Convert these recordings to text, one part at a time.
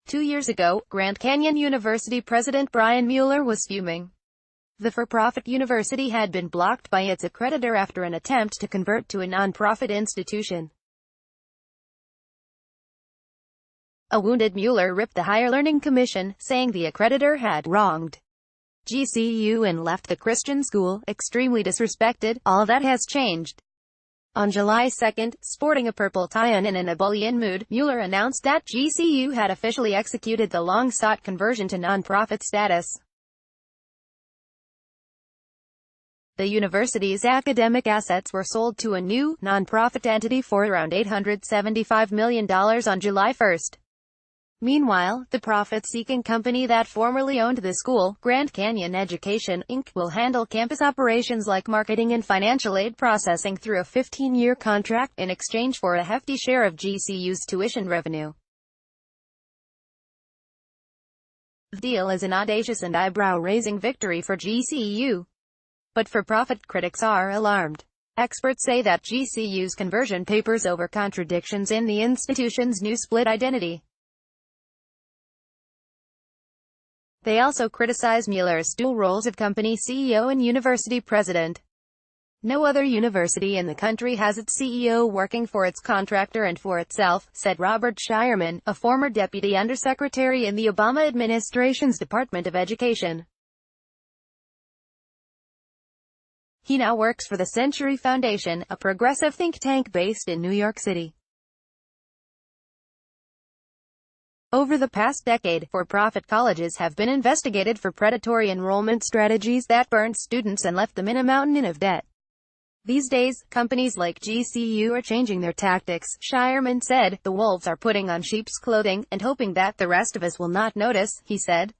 2 years ago, Grand Canyon University President Brian Mueller was fuming. The for-profit university had been blocked by its accreditor after an attempt to convert to a non-profit institution. A wounded Mueller ripped the Higher Learning Commission, saying the accreditor had wronged GCU and left the Christian school extremely disrespected. All that has changed. On July 2, sporting a purple tie and in an ebullient mood, Mueller announced that GCU had officially executed the long-sought conversion to nonprofit status. The university's academic assets were sold to a new, nonprofit entity for around $875 million on July 1. Meanwhile, the profit-seeking company that formerly owned the school, Grand Canyon Education, Inc., will handle campus operations like marketing and financial aid processing through a 15-year contract, in exchange for a hefty share of GCU's tuition revenue. The deal is an audacious and eyebrow-raising victory for GCU. But for-profit critics are alarmed. Experts say that GCU's conversion papers over contradictions in the institution's new split identity. They also criticize Mueller's dual roles of company CEO and university president. No other university in the country has its CEO working for its contractor and for itself, said Robert Shireman, a former deputy undersecretary in the Obama administration's Department of Education. He now works for the Century Foundation, a progressive think tank based in New York City. Over the past decade, for-profit colleges have been investigated for predatory enrollment strategies that burned students and left them in a mountain of debt. These days, companies like GCU are changing their tactics, Shireman said. The wolves are putting on sheep's clothing, and hoping that the rest of us will not notice, he said.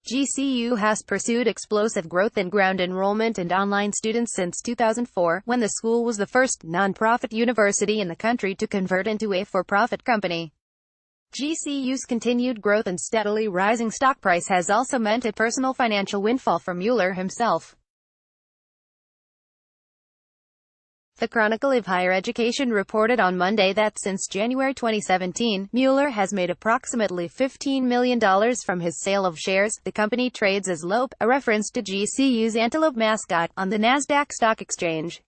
GCU has pursued explosive growth in ground enrollment and online students since 2004, when the school was the first non-profit university in the country to convert into a for-profit company. GCU's continued growth and steadily rising stock price has also meant a personal financial windfall for Mueller himself. The Chronicle of Higher Education reported on Monday that since January 2017, Mueller has made approximately $15 million from his sale of shares. The company trades as LOPE, a reference to GCU's antelope mascot, on the Nasdaq Stock Exchange.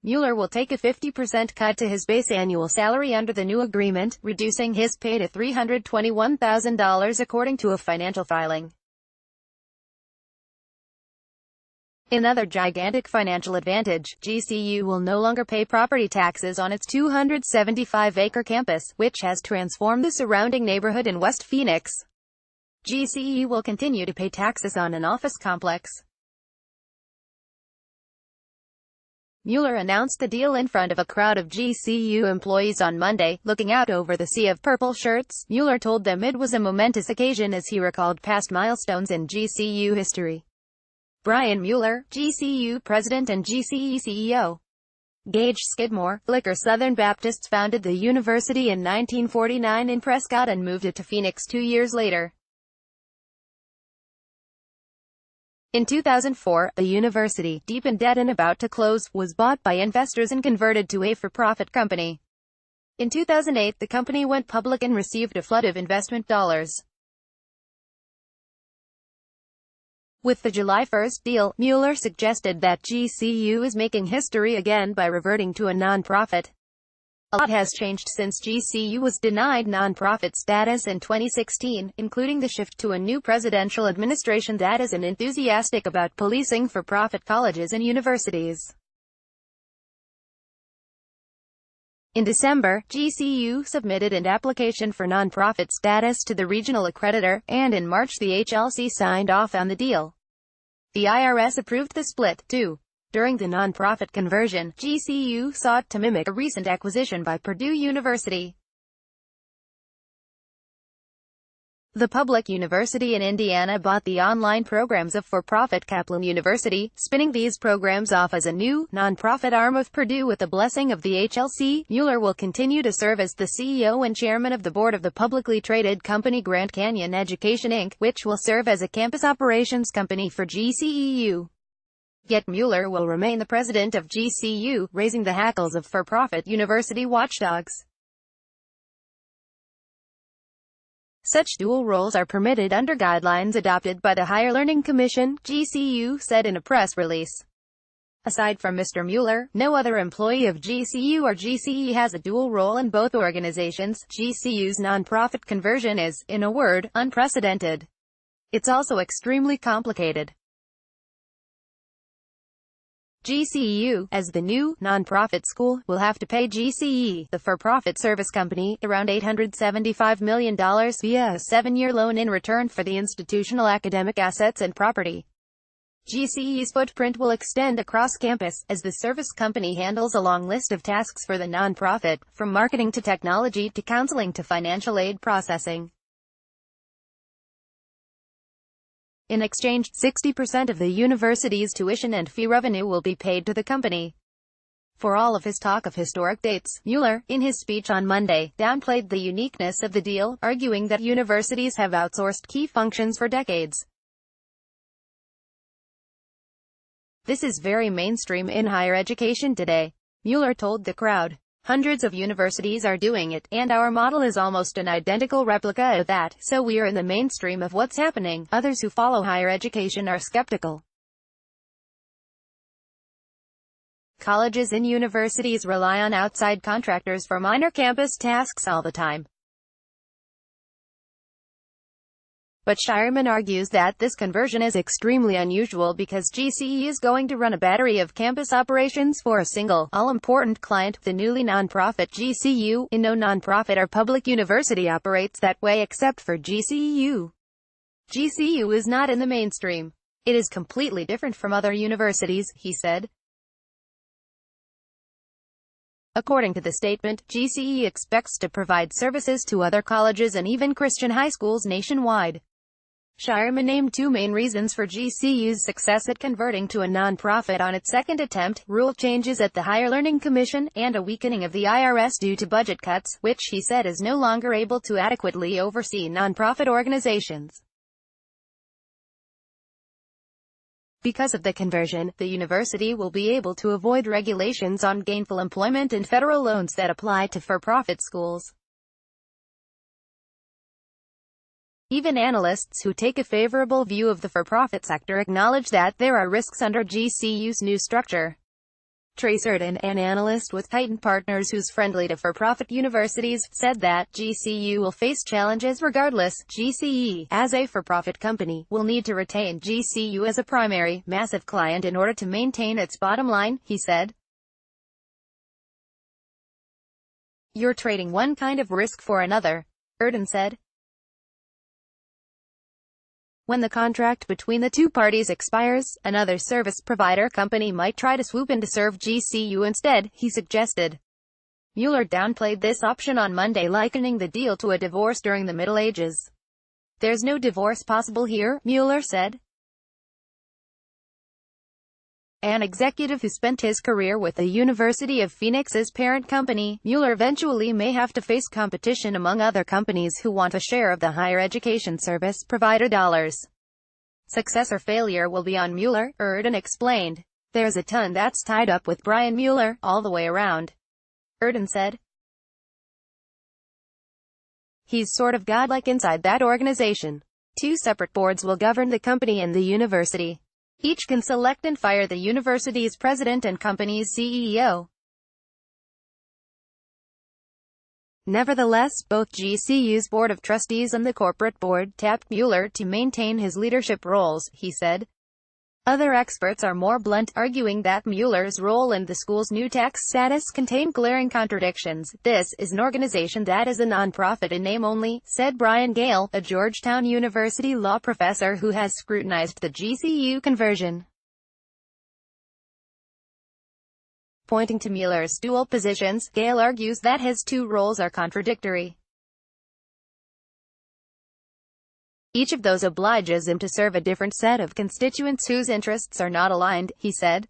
Mueller will take a 50% cut to his base annual salary under the new agreement, reducing his pay to $321,000 according to a financial filing. Another gigantic financial advantage, GCU will no longer pay property taxes on its 275-acre campus, which has transformed the surrounding neighborhood in West Phoenix. GCU will continue to pay taxes on an office complex. Mueller announced the deal in front of a crowd of GCU employees on Monday, looking out over the sea of purple shirts. Mueller told them it was a momentous occasion as he recalled past milestones in GCU history. Brian Mueller, GCU president and GCE CEO. Gage Skidmore, Flicker Southern Baptists founded the university in 1949 in Prescott and moved it to Phoenix 2 years later. In 2004, the university, deep in debt and about to close, was bought by investors and converted to a for-profit company. In 2008, the company went public and received a flood of investment dollars. With the July 1 deal, Mueller suggested that GCU is making history again by reverting to a non-profit. A lot has changed since GCU was denied non-profit status in 2016, including the shift to a new presidential administration that isn't enthusiastic about policing for-profit colleges and universities. In December, GCU submitted an application for nonprofit status to the regional accreditor, and in March the HLC signed off on the deal. The IRS approved the split, too. During the nonprofit conversion, GCU sought to mimic a recent acquisition by Purdue University. The public university in Indiana bought the online programs of for-profit Kaplan University, spinning these programs off as a new, non-profit arm of Purdue with the blessing of the HLC. Mueller will continue to serve as the CEO and chairman of the board of the publicly traded company Grand Canyon Education Inc., which will serve as a campus operations company for GCEU. Yet Mueller will remain the president of GCU, raising the hackles of for-profit university watchdogs. Such dual roles are permitted under guidelines adopted by the Higher Learning Commission, GCU said in a press release. Aside from Mr. Mueller, no other employee of GCU or GCE has a dual role in both organizations. GCU's nonprofit conversion is, in a word, unprecedented. It's also extremely complicated. GCU, as the new, nonprofit school, will have to pay GCE, the for-profit service company, around $875 million via a 7-year loan in return for the institutional academic assets and property. GCE's footprint will extend across campus, as the service company handles a long list of tasks for the nonprofit, from marketing to technology to counseling to financial aid processing. In exchange, 60% of the university's tuition and fee revenue will be paid to the company. For all of his talk of historic dates, Mueller, in his speech on Monday, downplayed the uniqueness of the deal, arguing that universities have outsourced key functions for decades. This is very mainstream in higher education today, Mueller told the crowd. Hundreds of universities are doing it, and our model is almost an identical replica of that, so we're in the mainstream of what's happening. Others who follow higher education are skeptical. Colleges and universities rely on outside contractors for minor campus tasks all the time. But Shireman argues that this conversion is extremely unusual because GCE is going to run a battery of campus operations for a single, all-important client, the newly nonprofit GCU. No nonprofit or public university operates that way except for GCU. GCU is not in the mainstream. It is completely different from other universities, he said. According to the statement, GCE expects to provide services to other colleges and even Christian high schools nationwide. Shireman named two main reasons for GCU's success at converting to a nonprofit on its second attempt: rule changes at the Higher Learning Commission, and a weakening of the IRS due to budget cuts, which he said is no longer able to adequately oversee nonprofit organizations. Because of the conversion, the university will be able to avoid regulations on gainful employment and federal loans that apply to for-profit schools. Even analysts who take a favorable view of the for-profit sector acknowledge that there are risks under GCU's new structure. Trace Erden, an analyst with Titan Partners who's friendly to for-profit universities, said that GCU will face challenges regardless. GCE, as a for-profit company, will need to retain GCU as a primary, massive client in order to maintain its bottom line, he said. You're trading one kind of risk for another, Erden said. When the contract between the two parties expires, another service provider company might try to swoop in to serve GCU instead, he suggested. Mueller downplayed this option on Monday, likening the deal to a divorce during the Middle Ages. There's no divorce possible here, Mueller said. An executive who spent his career with the University of Phoenix's parent company, Mueller eventually may have to face competition among other companies who want a share of the higher education service provider dollars. Success or failure will be on Mueller, Erden explained. There's a ton that's tied up with Brian Mueller, all the way around, Erden said. He's sort of godlike inside that organization. Two separate boards will govern the company and the university. Each can select and fire the university's president and company's CEO. Nevertheless, both GCU's board of trustees and the corporate board tapped Mueller to maintain his leadership roles, he said. Other experts are more blunt, arguing that Mueller's role and the school's new tax status contain glaring contradictions. This is an organization that is a nonprofit in name only, said Brian Gale, a Georgetown University law professor who has scrutinized the GCU conversion. Pointing to Mueller's dual positions, Gale argues that his two roles are contradictory. Each of those obliges him to serve a different set of constituents whose interests are not aligned, he said.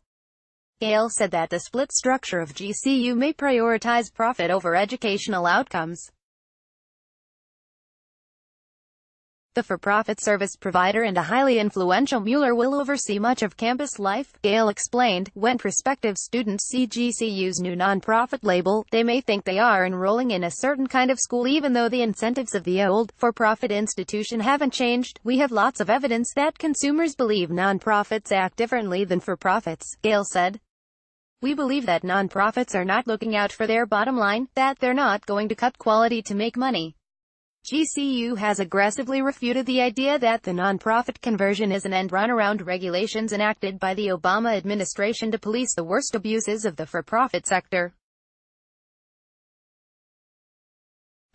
Gale said that the split structure of GCU may prioritize profit over educational outcomes. The for-profit service provider and a highly influential Mueller will oversee much of campus life, Gale explained. When prospective students see GCU's new nonprofit label, they may think they are enrolling in a certain kind of school even though the incentives of the old, for-profit institution haven't changed. We have lots of evidence that consumers believe nonprofits act differently than for-profits, Gale said. We believe that nonprofits are not looking out for their bottom line, that they're not going to cut quality to make money. GCU has aggressively refuted the idea that the nonprofit conversion is an end run around regulations enacted by the Obama administration to police the worst abuses of the for-profit sector.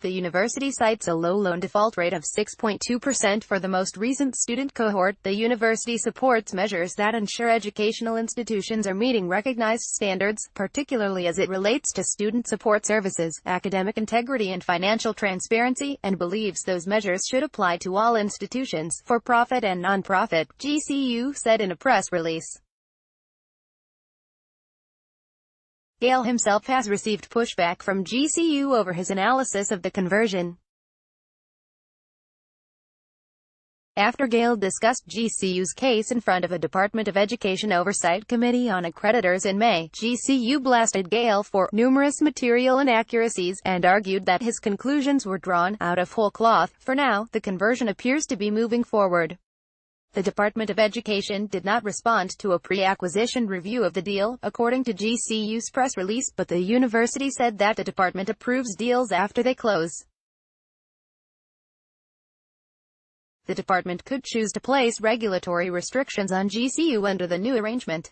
The university cites a low loan default rate of 6.2% for the most recent student cohort. The university supports measures that ensure educational institutions are meeting recognized standards, particularly as it relates to student support services, academic integrity and financial transparency, and believes those measures should apply to all institutions, for-profit and non-profit, GCU said in a press release. Gale himself has received pushback from GCU over his analysis of the conversion. After Gale discussed GCU's case in front of a Department of Education Oversight Committee on Accreditors in May, GCU blasted Gale for numerous material inaccuracies, and argued that his conclusions were drawn out of whole cloth. For now, the conversion appears to be moving forward. The Department of Education did not respond to a pre-acquisition review of the deal, according to GCU's press release, but the university said that the department approves deals after they close. The department could choose to place regulatory restrictions on GCU under the new arrangement.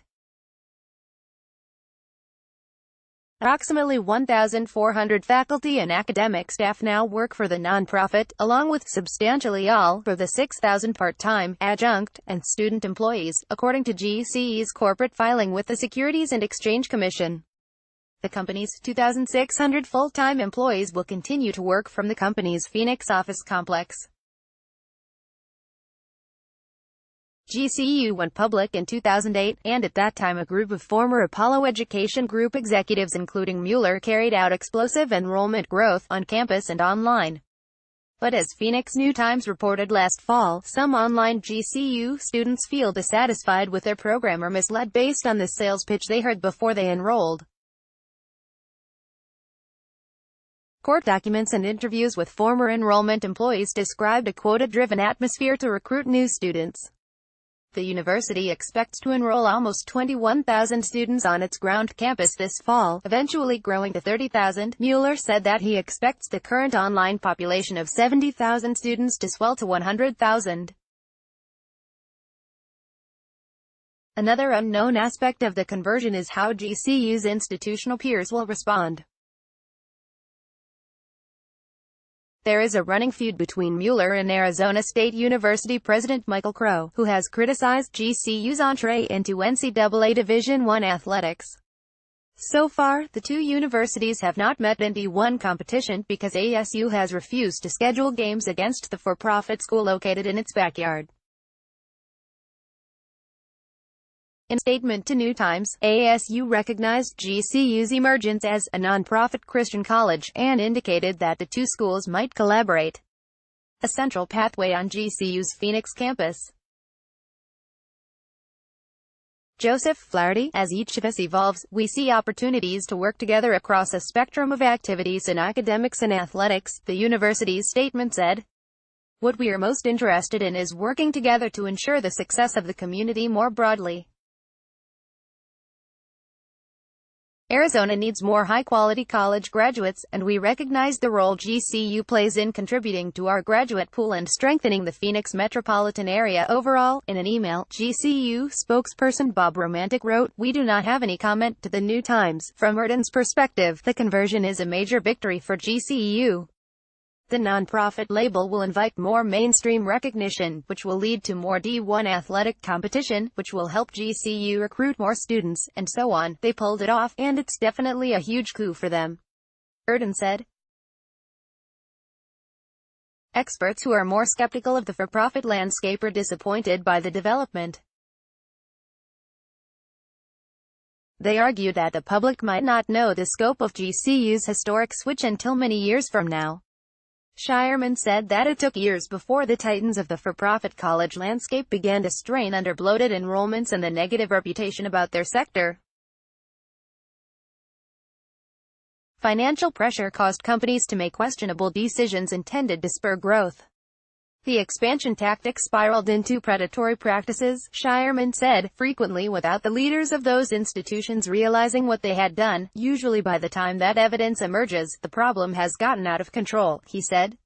Approximately 1,400 faculty and academic staff now work for the nonprofit, along with substantially all of the 6,000 part-time, adjunct, and student employees, according to GCE's corporate filing with the Securities and Exchange Commission. The company's 2,600 full-time employees will continue to work from the company's Phoenix office complex. GCU went public in 2008, and at that time a group of former Apollo Education Group executives including Mueller carried out explosive enrollment growth on campus and online. But as Phoenix New Times reported last fall, some online GCU students feel dissatisfied with their program or misled based on the sales pitch they heard before they enrolled. Court documents and interviews with former enrollment employees described a quota-driven atmosphere to recruit new students. The university expects to enroll almost 21,000 students on its ground campus this fall, eventually growing to 30,000. Mueller said that he expects the current online population of 70,000 students to swell to 100,000. Another unknown aspect of the conversion is how GCU's institutional peers will respond. There is a running feud between Mueller and Arizona State University President Michael Crow, who has criticized GCU's entree into NCAA Division I athletics. So far, the two universities have not met in D1 competition because ASU has refused to schedule games against the for-profit school located in its backyard. In a statement to New Times, ASU recognized GCU's emergence as a nonprofit Christian college, and indicated that the two schools might collaborate. A central pathway on GCU's Phoenix campus. Joseph Flaherty, as each of us evolves, we see opportunities to work together across a spectrum of activities in academics and athletics, the university's statement said. What we are most interested in is working together to ensure the success of the community more broadly. Arizona needs more high-quality college graduates, and we recognize the role GCU plays in contributing to our graduate pool and strengthening the Phoenix metropolitan area overall. In an email, GCU spokesperson Bob Romantic wrote, "We do not have any comment to the New Times. From Erden's perspective, the conversion is a major victory for GCU. The nonprofit label will invite more mainstream recognition, which will lead to more D1 athletic competition, which will help GCU recruit more students, and so on. They pulled it off, and it's definitely a huge coup for them," Erden said. Experts who are more skeptical of the for-profit landscape are disappointed by the development. They argue that the public might not know the scope of GCU's historic switch until many years from now. Shireman said that it took years before the titans of the for-profit college landscape began to strain under bloated enrollments and the negative reputation about their sector. Financial pressure caused companies to make questionable decisions intended to spur growth. The expansion tactics spiraled into predatory practices, Shireman said, frequently without the leaders of those institutions realizing what they had done. Usually by the time that evidence emerges, the problem has gotten out of control, he said.